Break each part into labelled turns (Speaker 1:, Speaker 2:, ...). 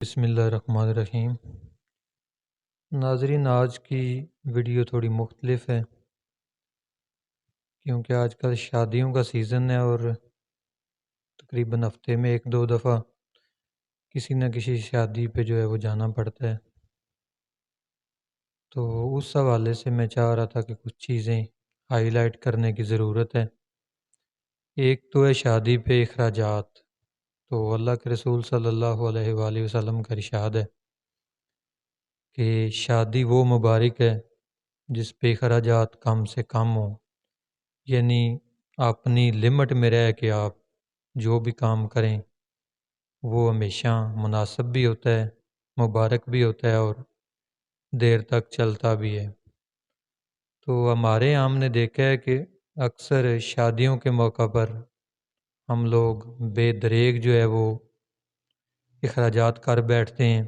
Speaker 1: بسم اللہ الرحمن الرحیم۔ ناظرین، آج کی ویڈیو تھوڑی مختلف ہے کیونکہ آج کل شادیوں کا سیزن ہے اور تقریباً ہفتے میں ایک دو دفعہ کسی نہ کسی شادی پہ جو ہے وہ جانا پڑتا ہے۔ تو اس حوالے سے میں چاہ رہا تھا کہ کچھ چیزیں ہائی لائٹ کرنے کی ضرورت ہے۔ ایک تو ہے شادی پہ اخراجات۔ تو اللہ کے رسول صلی اللہ علیہ وآلہ وسلم کا ارشاد ہے کہ شادی وہ مبارک ہے جس پہ اخراجات کم سے کم ہوں، یعنی اپنی لمٹ میں رہ کے آپ جو بھی کام کریں وہ ہمیشہ مناسب بھی ہوتا ہے، مبارک بھی ہوتا ہے اور دیر تک چلتا بھی ہے۔ تو ہمارے یہاں ہم نے دیکھا ہے کہ اکثر شادیوں کے موقع پر ہم لوگ بے دریغ جو ہے وہ اخراجات کر بیٹھتے ہیں۔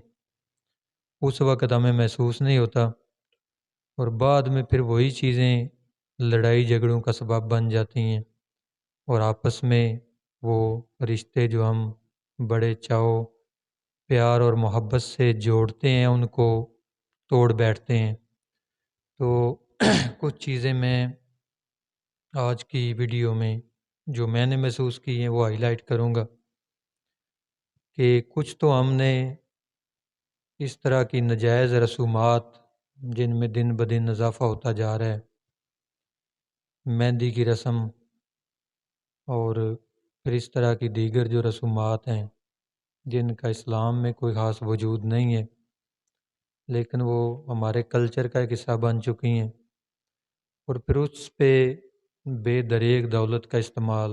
Speaker 1: اس وقت ہمیں محسوس نہیں ہوتا اور بعد میں پھر وہی چیزیں لڑائی جھگڑوں کا سبب بن جاتی ہیں اور آپس میں وہ رشتے جو ہم بڑے چاؤ پیار اور محبت سے جوڑتے ہیں ان کو توڑ بیٹھتے ہیں۔ تو کچھ چیزیں میں آج کی ویڈیو میں جو میں نے محسوس کی ہیں وہ ہائی لائٹ کروں گا کہ کچھ تو ہم نے اس طرح کی ناجائز رسومات جن میں دن بدن اضافہ ہوتا جا رہا ہے، مہندی کی رسم اور پھر اس طرح کی دیگر جو رسومات ہیں جن کا اسلام میں کوئی خاص وجود نہیں ہے لیکن وہ ہمارے کلچر کا ایک حصہ بن چکی ہیں، اور پھر اس پہ بے دریغ دولت کا استعمال،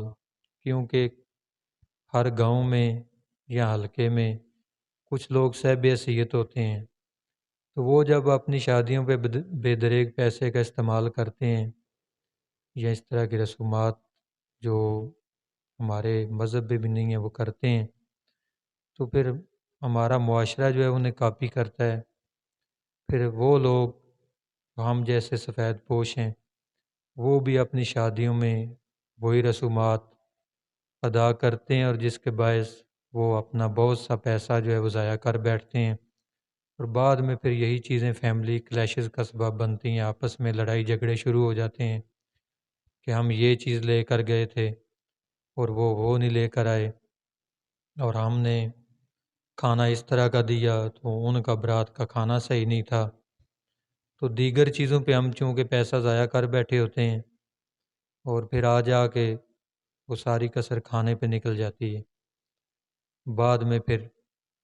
Speaker 1: کیونکہ ہر گاؤں میں یا حلقے میں کچھ لوگ صاحب حیثیت ہوتے ہیں، تو وہ جب اپنی شادیوں پہ بے دریغ پیسے کا استعمال کرتے ہیں یا اس طرح کی رسومات جو ہمارے مذہب میں بھی نہیں ہیں وہ کرتے ہیں، تو پھر ہمارا معاشرہ جو ہے انہیں کاپی کرتا ہے۔ پھر وہ لوگ ہم جیسے سفید پوش ہیں وہ بھی اپنی شادیوں میں وہی رسومات ادا کرتے ہیں اور جس کے باعث وہ اپنا بہت سا پیسہ جو ہے وہ ضائع کر بیٹھتے ہیں، اور بعد میں پھر یہی چیزیں فیملی کلیشز کا سبب بنتی ہیں، آپس میں لڑائی جھگڑے شروع ہو جاتے ہیں کہ ہم یہ چیز لے کر گئے تھے اور وہ نہیں لے کر آئے، اور ہم نے کھانا اس طرح کا دیا تو ان کا برات کا کھانا صحیح نہیں تھا۔ تو دیگر چیزوں پہ ہم چونکہ پیسہ ضائع کر بیٹھے ہوتے ہیں اور پھر آ جا کے وہ ساری کسر کھانے پہ نکل جاتی ہے۔ بعد میں پھر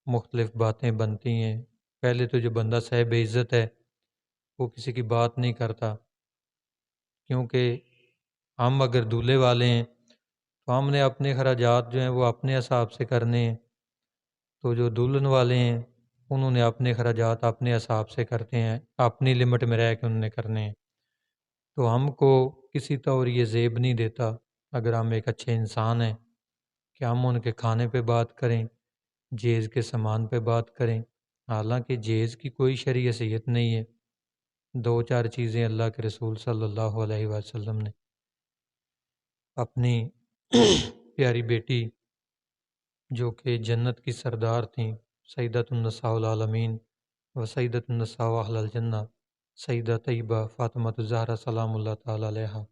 Speaker 1: مختلف باتیں بنتی ہیں۔ پہلے تو جو بندہ صاحب عزت ہے وہ کسی کی بات نہیں کرتا، کیونکہ ہم اگر دولہے والے ہیں تو ہم نے اپنے خراجات جو ہیں وہ اپنے حساب سے کرنے ہیں، تو جو دلہن والے ہیں انہوں نے اپنے خراجات اپنے حساب سے کرتے ہیں، اپنی لمٹ میں رہ کے انہوں نے کرنے ہیں۔ تو ہم کو کسی طور یہ زیب نہیں دیتا اگر ہم ایک اچھے انسان ہیں کہ ہم ان کے کھانے پہ بات کریں، جیز کے سامان پہ بات کریں، حالانکہ جیز کی کوئی شرعی حیثیت نہیں ہے۔ دو چار چیزیں اللہ کے رسول صلی اللہ علیہ وسلم نے اپنی پیاری بیٹی جو کہ جنت کی سردار تھیں، سیدۃ النساء العالمین و سیدۃ النساء اہل الجنہ، سیدہ طیبہ فاطمہ الزہرا سلام اللہ تعالی علیہا،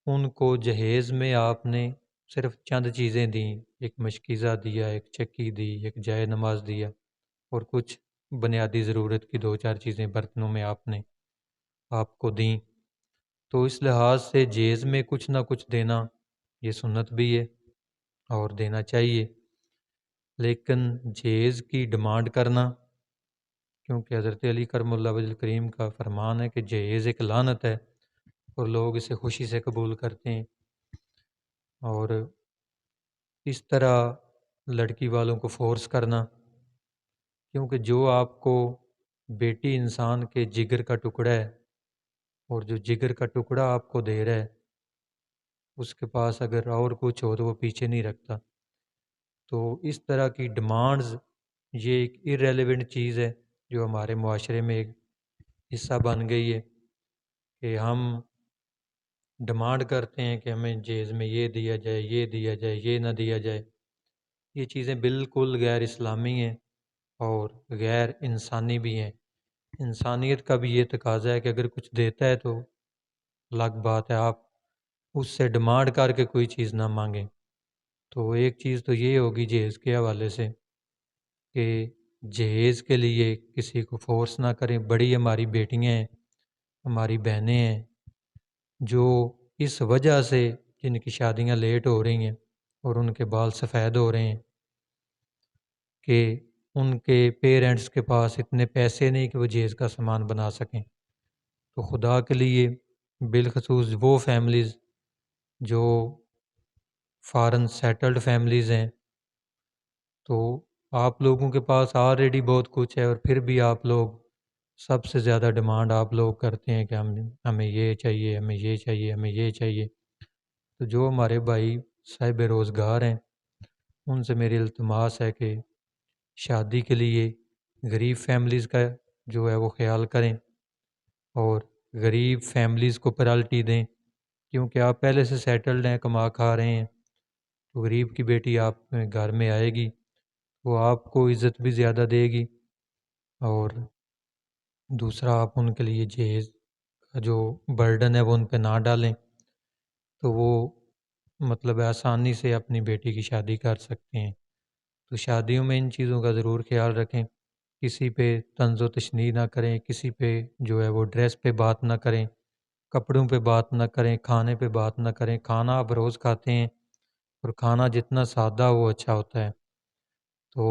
Speaker 1: ان کو جہیز میں آپ نے صرف چند چیزیں دیں، ایک مشکیزہ دیا، ایک چکی دی، ایک جائے نماز دیا اور کچھ بنیادی ضرورت کی دو چار چیزیں برتنوں میں آپ نے آپ کو دیں۔ تو اس لحاظ سے جہیز میں کچھ نہ کچھ دینا یہ سنت بھی ہے اور دینا چاہیے، لیکن جہیز کی ڈیمانڈ کرنا، کیونکہ حضرت علی کرم اللہ وجہ کریم کا فرمان ہے کہ جہیز ایک لعنت ہے اور لوگ اسے خوشی سے قبول کرتے ہیں، اور اس طرح لڑکی والوں کو فورس کرنا، کیونکہ جو آپ کو بیٹی انسان کے جگر کا ٹکڑا ہے اور جو جگر کا ٹکڑا آپ کو دے رہا ہے اس کے پاس اگر اور کچھ ہو تو وہ پیچھے نہیں رکھتا۔ تو اس طرح کی ڈیمانڈز یہ ایک irrelevant چیز ہے جو ہمارے معاشرے میں ایک حصہ بن گئی ہے کہ ہم ڈیمانڈ کرتے ہیں کہ ہمیں جہیز میں یہ دیا جائے، یہ دیا جائے، یہ نہ دیا جائے۔ یہ چیزیں بالکل غیر اسلامی ہیں اور غیر انسانی بھی ہیں۔ انسانیت کا بھی یہ تقاضا ہے کہ اگر کچھ دیتا ہے تو الگ بات ہے، آپ اس سے ڈیمانڈ کر کے کوئی چیز نہ مانگیں۔ تو ایک چیز تو یہ ہوگی جہیز کے حوالے سے کہ جہیز کے لیے کسی کو فورس نہ کریں۔ بڑی ہماری بیٹیاں ہیں، ہماری بہنیں ہیں، جو اس وجہ سے جن کی شادیاں لیٹ ہو رہی ہیں اور ان کے بال سفید ہو رہے ہیں کہ ان کے پیرنٹس کے پاس اتنے پیسے نہیں کہ وہ جہیز کا سامان بنا سکیں۔ تو خدا کے لیے بالخصوص وہ فیملیز جو فارن سیٹلڈ فیملیز ہیں، تو آپ لوگوں کے پاس آلریڈی بہت کچھ ہے، اور پھر بھی آپ لوگ سب سے زیادہ ڈیمانڈ آپ لوگ کرتے ہیں کہ ہمیں یہ چاہیے، ہمیں یہ چاہیے، ہمیں یہ چاہیے۔ تو جو ہمارے بھائی صاحب روزگار ہیں، ان سے میری التماس ہے کہ شادی کے لیے غریب فیملیز کا جو ہے وہ خیال کریں اور غریب فیملیز کو پرائرٹی دیں، کیونکہ آپ پہلے سے سیٹلڈ ہیں، کما کھا رہے ہیں۔ تو غریب کی بیٹی آپ کے گھر میں آئے گی، وہ آپ کو عزت بھی زیادہ دے گی، اور دوسرا آپ ان کے لیے جہیز کا جو برڈن ہے وہ ان پہ نہ ڈالیں، تو وہ مطلب آسانی سے اپنی بیٹی کی شادی کر سکتے ہیں۔ تو شادیوں میں ان چیزوں کا ضرور خیال رکھیں، کسی پہ طنز و تشنیع نہ کریں، کسی پہ جو ہے وہ ڈریس پہ بات نہ کریں، کپڑوں پہ بات نہ کریں، کھانے پہ بات نہ کریں۔ کھانا آپ روز کھاتے ہیں، اور کھانا جتنا سادہ وہ اچھا ہوتا ہے۔ تو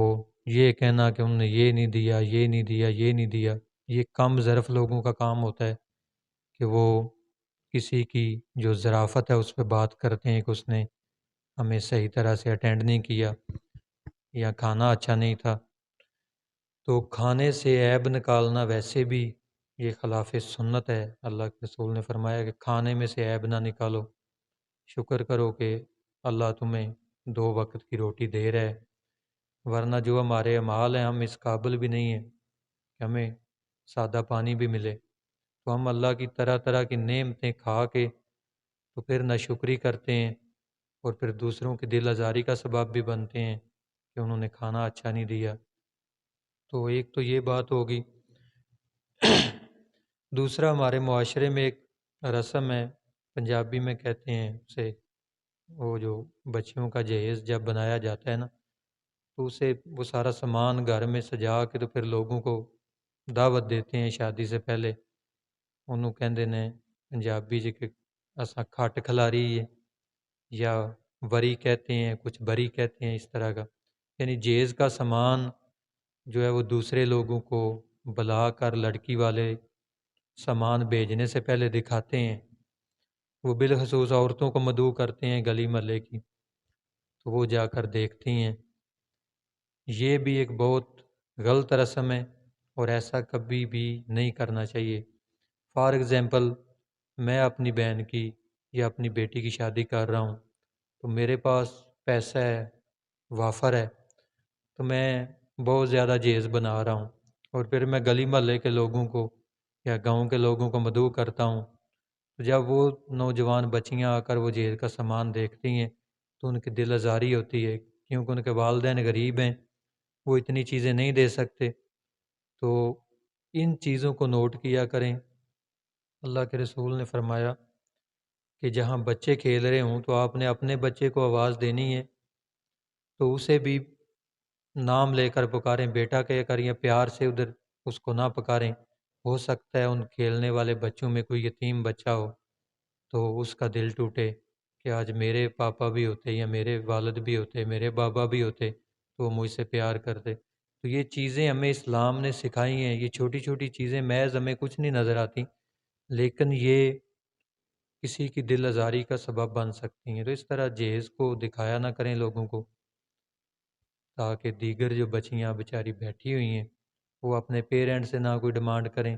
Speaker 1: یہ کہنا کہ انہوں نے یہ نہیں دیا، یہ نہیں دیا، یہ نہیں دیا، یہ کم ظرف لوگوں کا کام ہوتا ہے کہ وہ کسی کی جو ظرافت ہے اس پہ بات کرتے ہیں کہ اس نے ہمیں صحیح طرح سے اٹینڈ نہیں کیا یا کھانا اچھا نہیں تھا۔ تو کھانے سے عیب نکالنا ویسے بھی یہ خلاف سنت ہے۔ اللہ کے رسول نے فرمایا کہ کھانے میں سے عیب نہ نکالو، شکر کرو کہ اللہ تمہیں 2 وقت کی روٹی دے رہا ہے، ورنہ جو ہمارے اعمال ہیں ہم اس قابل بھی نہیں ہیں کہ ہمیں سادہ پانی بھی ملے۔ تو ہم اللہ کی طرح طرح کی نعمتیں کھا کے تو پھر ناشکری کرتے ہیں، اور پھر دوسروں کی دل آزاری کا سبب بھی بنتے ہیں کہ انہوں نے کھانا اچھا نہیں دیا۔ تو ایک تو یہ بات ہوگی۔ دوسرا، ہمارے معاشرے میں ایک رسم ہے، پنجابی میں کہتے ہیں اسے، وہ جو بچیوں کا جہیز جب بنایا جاتا ہے نا، تو اسے وہ سارا سامان گھر میں سجا کے تو پھر لوگوں کو دعوت دیتے ہیں شادی سے پہلے۔ انہوں کہندے نے پنجابی جی کہ اساں کھٹ کھلاری ہے، یا وری کہتے ہیں، کچھ بری کہتے ہیں، اس طرح کا، یعنی جہیز کا سامان جو ہے وہ دوسرے لوگوں کو بلا کر لڑکی والے سامان بھیجنے سے پہلے دکھاتے ہیں۔ وہ بالخصوص عورتوں کو مدعو کرتے ہیں گلی محلے کی، تو وہ جا کر دیکھتی ہیں۔ یہ بھی ایک بہت غلط رسم ہے، اور ایسا کبھی بھی نہیں کرنا چاہیے۔ فار ایگزامپل، میں اپنی بہن کی یا اپنی بیٹی کی شادی کر رہا ہوں، تو میرے پاس پیسہ ہے، وافر ہے، تو میں بہت زیادہ جہیز بنا رہا ہوں، اور پھر میں گلی محلے کے لوگوں کو یا گاؤں کے لوگوں کو مدعو کرتا ہوں۔ تو جب وہ نوجوان بچیاں آ کر وہ جہیز کا سامان دیکھتی ہیں تو ان کی دل آزاری ہوتی ہے، کیونکہ ان کے والدین غریب ہیں، وہ اتنی چیزیں نہیں دے سکتے۔ تو ان چیزوں کو نوٹ کیا کریں۔ اللہ کے رسول نے فرمایا کہ جہاں بچے کھیل رہے ہوں تو آپ نے اپنے بچے کو آواز دینی ہے تو اسے بھی نام لے کر پکاریں، بیٹا کہہ کر، یا پیار سے ادھر اس کو نہ پکاریں۔ ہو سکتا ہے ان کھیلنے والے بچوں میں کوئی یتیم بچہ ہو تو اس کا دل ٹوٹے کہ آج میرے پاپا بھی ہوتے، یا میرے والد بھی ہوتے، میرے بابا بھی ہوتے، تو وہ مجھ سے پیار کرتے۔ تو یہ چیزیں ہمیں اسلام نے سکھائی ہیں۔ یہ چھوٹی چھوٹی چیزیں محض ہمیں کچھ نہیں نظر آتی، لیکن یہ کسی کی دل آزاری کا سبب بن سکتی ہیں۔ تو اس طرح جہیز کو دکھایا نہ کریں لوگوں کو، تاکہ دیگر جو بچیاں بیچاری بیٹھی ہوئی ہیں وہ اپنے پیرنٹ سے نہ کوئی ڈیمانڈ کریں،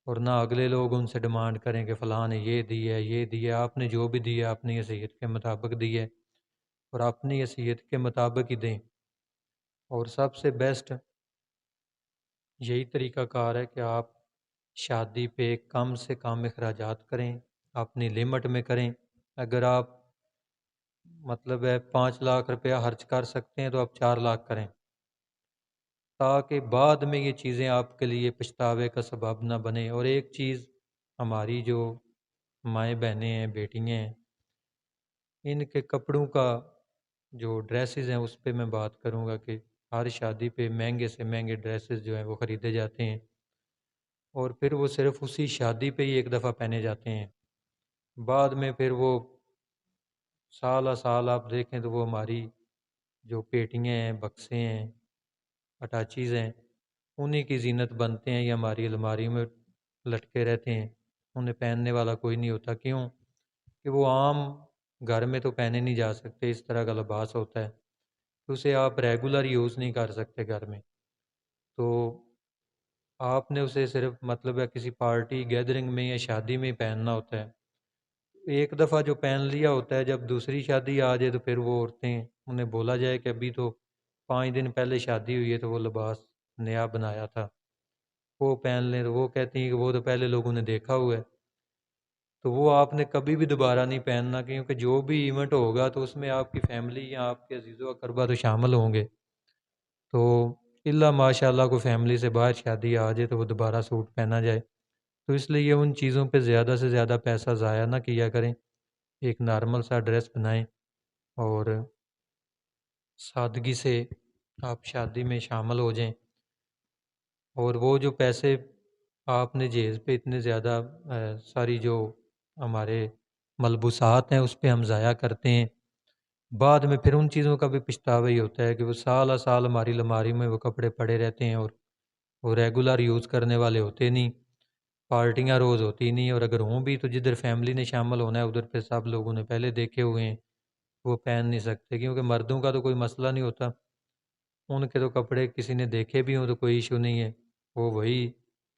Speaker 1: اور نہ اگلے لوگ ان سے ڈیمانڈ کریں کہ فلاں نے یہ دیا ہے، یہ دیا۔ آپ نے جو بھی دیا اپنی حیثیت کے مطابق دیا ہے، اور اپنی حیثیت کے مطابق ہی دیں۔ اور سب سے بیسٹ یہی طریقہ کار ہے کہ آپ شادی پہ کم سے کم اخراجات کریں، اپنی لمٹ میں کریں۔ اگر آپ مطلب ہے 5 لاکھ روپیہ خرچ کر سکتے ہیں تو آپ 4 لاکھ کریں، تاکہ بعد میں یہ چیزیں آپ کے لیے پچھتاوے کا سبب نہ بنے۔ اور ایک چیز ہماری جو مائیں بہنیں ہیں، بیٹیاں ہیں، ان کے کپڑوں کا جو ڈریسز ہیں اس پہ میں بات کروں گا کہ ہر شادی پہ مہنگے سے مہنگے ڈریسز جو ہیں وہ خریدے جاتے ہیں، اور پھر وہ صرف اسی شادی پہ ہی ایک دفعہ پہنے جاتے ہیں۔ بعد میں پھر وہ سال سال آپ دیکھیں تو وہ ہماری جو پیٹیاں ہیں، بکسے ہیں، اٹاچیز ہیں، انہی کی زینت بنتے ہیں یا ہماری الماری میں لٹکے رہتے ہیں، انہیں پہننے والا کوئی نہیں ہوتا۔ کیوں کہ وہ عام گھر میں تو پہنے نہیں جا سکتے، اس طرح کا لباس ہوتا ہے، تو اسے آپ ریگولر یوز نہیں کر سکتے گھر میں، تو آپ نے اسے صرف مطلب ہے کسی پارٹی گیدرنگ میں یا شادی میں ہی پہننا ہوتا ہے۔ ایک دفعہ جو پہن لیا ہوتا ہے، جب دوسری شادی آ جائے تو پھر وہ عورتیں انہیں بولا جائے کہ ابھی تو 5 دن پہلے شادی ہوئی ہے تو وہ لباس نیا بنایا تھا، وہ پہن لیں، تو وہ کہتی ہیں کہ وہ تو پہلے لوگوں نے دیکھا ہوا ہے، تو وہ آپ نے کبھی بھی دوبارہ نہیں پہننا، کیونکہ جو بھی ایونٹ ہوگا تو اس میں آپ کی فیملی یا آپ کے عزیز و اقربا تو شامل ہوں گے، تو الا ماشاء اللہ کو فیملی سے باہر شادی آ جائے تو وہ دوبارہ سوٹ پہنا جائے، تو اس لیے ان چیزوں پہ زیادہ سے زیادہ پیسہ ضائع نہ کیا کریں، ایک نارمل سا ڈریس بنائیں اور سادگی سے آپ شادی میں شامل ہو جائیں۔ اور وہ جو پیسے آپ نے جہیز پہ اتنے زیادہ ساری جو ہمارے ملبوسات ہیں اس پہ ہم ضائع کرتے ہیں، بعد میں پھر ان چیزوں کا بھی پچھتاوا ہی ہوتا ہے کہ وہ سال سال ہماری الماری میں وہ کپڑے پڑے رہتے ہیں، اور وہ ریگولر یوز کرنے والے ہوتے نہیں، پارٹیاں روز ہوتی نہیں، اور اگر ہوں بھی تو جدھر فیملی نے شامل ہونا ہے ادھر پہ سب لوگوں نے پہلے دیکھے ہوئے ہیں، وہ پہن نہیں سکتے، کیونکہ مردوں کا تو کوئی مسئلہ نہیں ہوتا، ان کے تو کپڑے کسی نے دیکھے بھی ہوں تو کوئی ایشو نہیں ہے، وہ وہی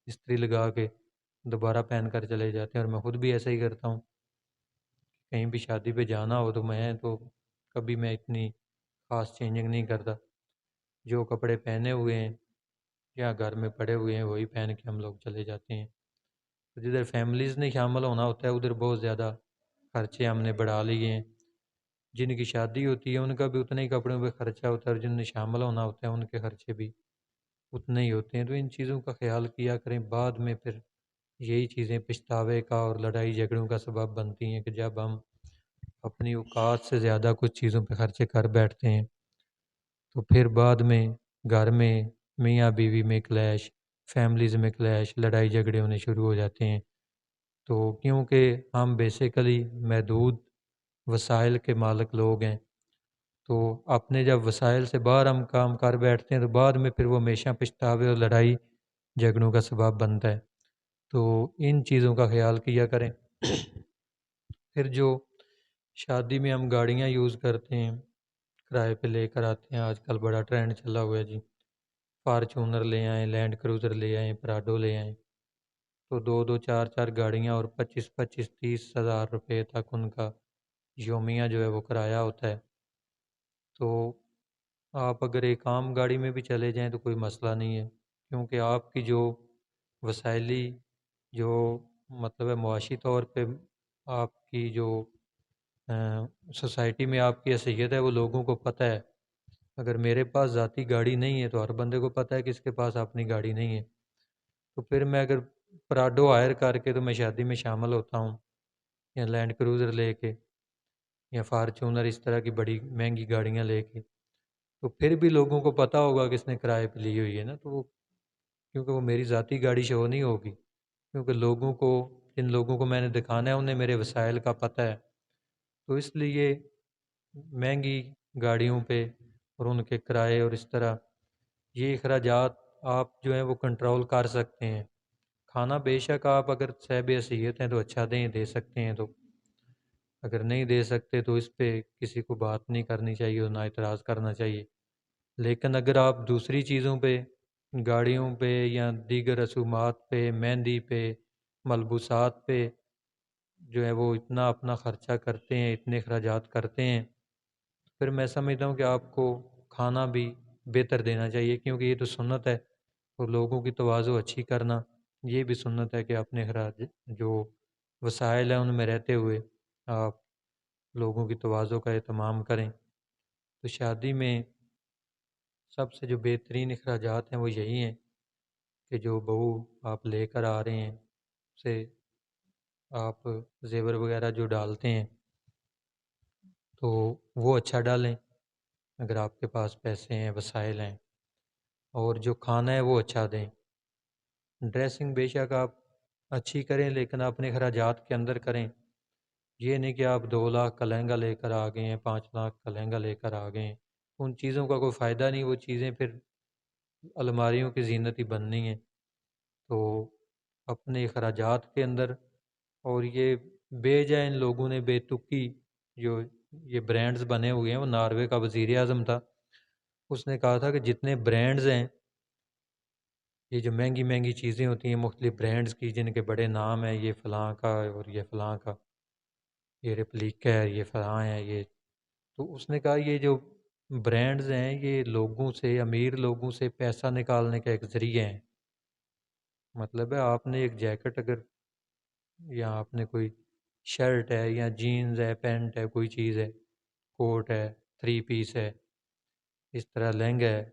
Speaker 1: استری لگا کے دوبارہ پہن کر چلے جاتے ہیں، اور میں خود بھی ایسا ہی کرتا ہوں، کہیں بھی شادی پہ جانا ہو تو کبھی میں اتنی خاص چینجنگ نہیں کرتا، جو کپڑے پہنے ہوئے ہیں یا گھر میں پڑے ہوئے ہیں وہی پہن کے ہم لوگ چلے جاتے ہیں۔ تو جدھر فیملیز نے شامل ہونا ہوتا ہے ادھر بہت زیادہ خرچے ہم نے بڑھا لیے ہیں، جن کی شادی ہوتی ہے ان کا بھی اتنے ہی کپڑوں پہ خرچہ ہوتا ہے، اور جن نے شامل ہونا ہوتا ہے ان کے خرچے بھی اتنے ہی ہوتے ہیں، تو ان چیزوں کا خیال کیا کریں، بعد میں پھر یہی چیزیں پچھتاوے کا اور لڑائی جھگڑوں کا سبب بنتی ہیں کہ جب ہم اپنی اوقات سے زیادہ کچھ چیزوں پہ خرچے کر بیٹھتے ہیں تو پھر بعد میں گھر میں میاں بیوی میں کلیش، فیملیز میں کلیش، لڑائی جھگڑے ہونے شروع ہو جاتے ہیں، تو کیونکہ ہم بیسیکلی محدود وسائل کے مالک لوگ ہیں، تو اپنے جب وسائل سے باہر ہم کام کر بیٹھتے ہیں تو بعد میں پھر وہ ہمیشہ پچھتاوے اور لڑائی جھگڑوں کا سبب بنتا ہے، تو ان چیزوں کا خیال کیا کریں۔ پھر جو شادی میں ہم گاڑیاں یوز کرتے ہیں، کرائے پہ لے کر آتے ہیں، آج کل بڑا ٹرینڈ چلا ہوا ہے جی، فارچونر لے آئیں، لینڈ کروزر لے آئیں، پراڈو لے آئیں، تو دو دو چار چار گاڑیاں اور 25-25-30 ہزار روپے تک ان کا یومیہ جو ہے وہ کرایہ ہوتا ہے، تو آپ اگر ایک عام گاڑی میں بھی چلے جائیں تو کوئی مسئلہ نہیں ہے، کیونکہ آپ کی جو وسائلی جو مطلب ہے معاشی طور پہ آپ کی جو سوسائٹی میں آپ کی حیثیت ہے وہ لوگوں کو پتہ ہے۔ اگر میرے پاس ذاتی گاڑی نہیں ہے تو ہر بندے کو پتہ ہے کہ اس کے پاس اپنی گاڑی نہیں ہے، تو پھر میں اگر پراڈو ہائر کر کے تو میں شادی میں شامل ہوتا ہوں، یا لینڈ کروزر لے کے یا فارچونر اس طرح کی بڑی مہنگی گاڑیاں لے کے، تو پھر بھی لوگوں کو پتہ ہوگا کہ اس نے کرائے پہ لی ہوئی ہے نا، تو وہ کیونکہ وہ میری ذاتی گاڑی شو نہیں ہوگی، کیونکہ لوگوں کو جن لوگوں کو میں نے دکھانا ہے انہیں میرے وسائل کا پتہ ہے، تو اس لیے مہنگی گاڑیوں پہ اور ان کے کرائے اور اس طرح یہ اخراجات آپ جو ہیں وہ کنٹرول کر سکتے ہیں۔ کھانا بے شک آپ اگر صاحب حیثیت ہیں تو اچھا دیں، دے سکتے ہیں، تو اگر نہیں دے سکتے تو اس پہ کسی کو بات نہیں کرنی چاہیے اور نہ اعتراض کرنا چاہیے، لیکن اگر آپ دوسری چیزوں پہ، گاڑیوں پہ یا دیگر رسومات پہ، مہندی پہ، ملبوسات پہ جو ہے وہ اتنا اپنا خرچہ کرتے ہیں، اتنے اخراجات کرتے ہیں، پھر میں سمجھتا ہوں کہ آپ کو کھانا بھی بہتر دینا چاہیے، کیونکہ یہ تو سنت ہے، اور لوگوں کی تواضع اچھی کرنا یہ بھی سنت ہے کہ اپنے اخراج جو وسائل ہیں ان میں رہتے ہوئے آپ لوگوں کی تواضع کا اہتمام کریں۔ تو شادی میں سب سے جو بہترین اخراجات ہیں وہ یہی ہیں کہ جو بہو آپ لے کر آ رہے ہیں اسے آپ زیور وغیرہ جو ڈالتے ہیں تو وہ اچھا ڈالیں اگر آپ کے پاس پیسے ہیں، وسائل ہیں، اور جو کھانا ہے وہ اچھا دیں۔ ڈریسنگ بے شک آپ اچھی کریں لیکن اپنے اخراجات کے اندر کریں۔ یہ نہیں کہ آپ 2 لاکھ کا لہنگا لے کر آ گئے ہیں، 5 لاکھ کا لہنگا لے کر آ گئے ہیں، ان چیزوں کا کوئی فائدہ نہیں، وہ چیزیں پھر الماریوں کی زینت ہی بننی ہیں۔ تو اپنے اخراجات کے اندر، اور یہ بے جائے ان لوگوں نے بے تکی جو یہ برانڈز بنے ہوئے ہیں، وہ ناروے کا وزیر اعظم تھا، اس نے کہا تھا کہ جتنے برانڈز ہیں، یہ جو مہنگی مہنگی چیزیں ہوتی ہیں مختلف برانڈز کی جن کے بڑے نام ہیں، یہ فلاں کا اور یہ فلاں کا، یہ ریپلیکا ہے، یہ فلاں ہے، یہ، تو اس نے کہا یہ جو برانڈز ہیں یہ لوگوں سے، امیر لوگوں سے پیسہ نکالنے کا ایک ذریعہ ہیں۔ مطلب ہے آپ نے ایک جیکٹ اگر، یا آپ نے کوئی شرٹ ہے یا جینز ہے، پینٹ ہے، کوئی چیز ہے، کوٹ ہے، 3 پیس ہے، اس طرح لہنگا ہے،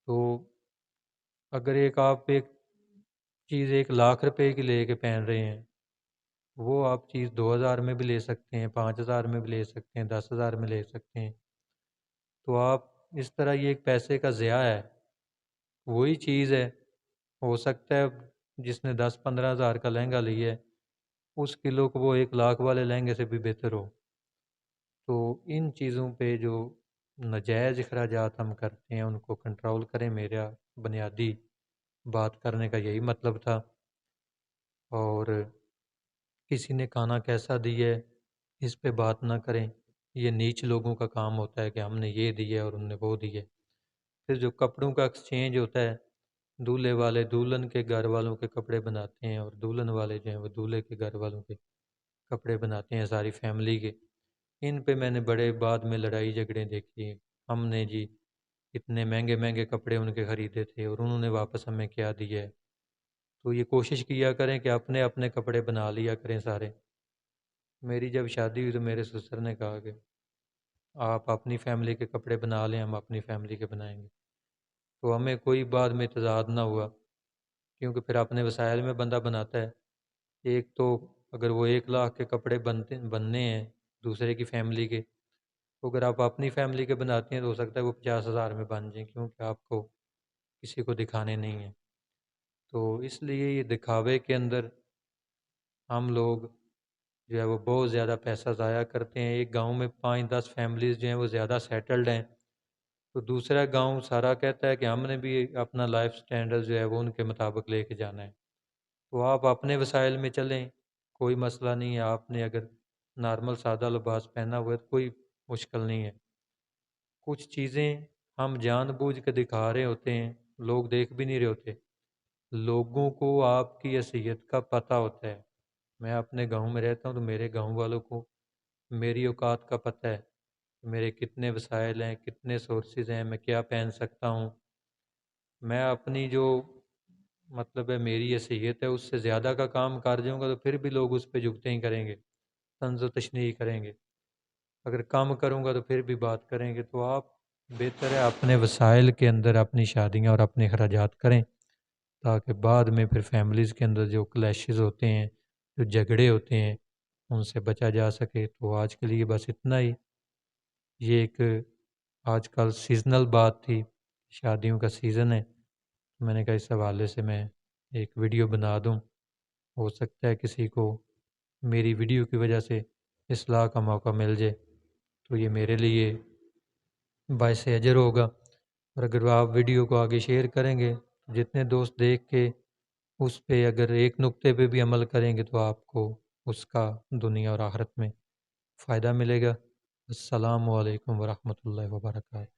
Speaker 1: تو اگر ایک چیز 1 لاکھ روپے کی لے کے پہن رہے ہیں، وہ آپ چیز 2 ہزار میں بھی لے سکتے ہیں، 5 ہزار میں بھی لے سکتے ہیں، 10 ہزار میں لے سکتے ہیں، تو آپ اس طرح یہ ایک پیسے کا ضیاع ہے۔ وہی چیز ہے، ہو سکتا ہے جس نے 10 15 ہزار کا لہنگا لیا ہے اس کلو کو وہ 1 لاکھ والے لہنگے سے بھی بہتر ہو۔ تو ان چیزوں پہ جو ناجائز اخراجات ہم کرتے ہیں ان کو کنٹرول کریں، میرا بنیادی بات کرنے کا یہی مطلب تھا۔ اور کسی نے کھانا کیسا دیا ہے اس پہ بات نہ کریں، یہ نیچ لوگوں کا کام ہوتا ہے کہ ہم نے یہ دیا اور انہوں نے وہ دیا۔ پھر جو کپڑوں کا ایکسچینج ہوتا ہے، دولہے والے دلہن کے گھر والوں کے کپڑے بناتے ہیں اور دلہن والے جو ہیں وہ دولہے کے گھر والوں کے کپڑے بناتے ہیں، ساری فیملی کے۔ ان پہ میں نے بڑے بعد میں لڑائی جھگڑے دیکھی، ہم نے جی اتنے مہنگے مہنگے کپڑے ان کے خریدے تھے اور انہوں نے واپس ہمیں کیا دیا ہے۔ تو یہ کوشش کیا کریں کہ اپنے اپنے کپڑے بنا لیا کریں سارے۔ میری جب شادی ہوئی تو میرے سسر نے کہا کہ آپ اپنی فیملی کے کپڑے بنا لیں، ہم اپنی فیملی کے بنائیں گے، تو ہمیں کوئی بعد میں اعتراض نہ ہوا، کیونکہ پھر اپنے وسائل میں بندہ بناتا ہے۔ ایک تو اگر وہ 1 لاکھ کے کپڑے بننے ہیں دوسرے کی فیملی کے، تو اگر آپ اپنی فیملی کے بناتے ہیں تو ہو سکتا ہے وہ 50 ہزار میں بن جائیں، کیونکہ آپ کو کسی کو دکھانے نہیں ہیں۔ تو اس لیے یہ دکھاوے کے اندر ہم لوگ جو ہے وہ بہت زیادہ پیسہ ضائع کرتے ہیں۔ ایک گاؤں میں 5 10 فیملیز جو ہیں وہ زیادہ سیٹلڈ ہیں، تو دوسرا گاؤں سارا کہتا ہے کہ ہم نے بھی اپنا لائف سٹینڈرڈ جو ہے وہ ان کے مطابق لے کے جانا ہے۔ تو آپ اپنے وسائل میں چلیں، کوئی مسئلہ نہیں ہے۔ آپ نے اگر نارمل سادہ لباس پہنا ہوا ہے تو کوئی مشکل نہیں ہے۔ کچھ چیزیں ہم جان بوجھ کے دکھا رہے ہوتے ہیں، لوگ دیکھ بھی نہیں رہے ہوتے۔ لوگوں کو آپ کی حیثیت کا پتہ ہوتا ہے۔ میں اپنے گاؤں میں رہتا ہوں تو میرے گاؤں والوں کو میری اوقات کا پتہ ہے، میرے کتنے وسائل ہیں، کتنے سورسز ہیں، میں کیا پہن سکتا ہوں۔ میں اپنی جو مطلب ہے میری حیثیت ہے اس سے زیادہ کا کام کر جاؤں گا تو پھر بھی لوگ اس پہ جھکتے ہی کریں گے، طنز و تشنیع کریں گے۔ اگر کم کروں گا تو پھر بھی بات کریں گے۔ تو آپ بہتر ہے اپنے وسائل کے اندر اپنی شادیاں اور اپنے اخراجات کریں، تاکہ بعد میں پھر فیملیز کے اندر جو کلیشز ہوتے ہیں، جو جھگڑے ہوتے ہیں، ان سے بچا جا سکے۔ تو آج کے لیے بس اتنا ہی۔ یہ ایک آج کل سیزنل بات تھی، شادیوں کا سیزن ہے، میں نے کہا اس حوالے سے میں ایک ویڈیو بنا دوں، ہو سکتا ہے کسی کو میری ویڈیو کی وجہ سے اصلاح کا موقع مل جائے، تو یہ میرے لیے باعث اجر ہوگا۔ اور اگر آپ ویڈیو کو آگے شیئر کریں گے، جتنے دوست دیکھ کے اس پہ اگر ایک نقطے پہ بھی عمل کریں گے تو آپ کو اس کا دنیا اور آخرت میں فائدہ ملے گا۔ السلام علیکم ورحمۃ اللہ وبرکاتہ۔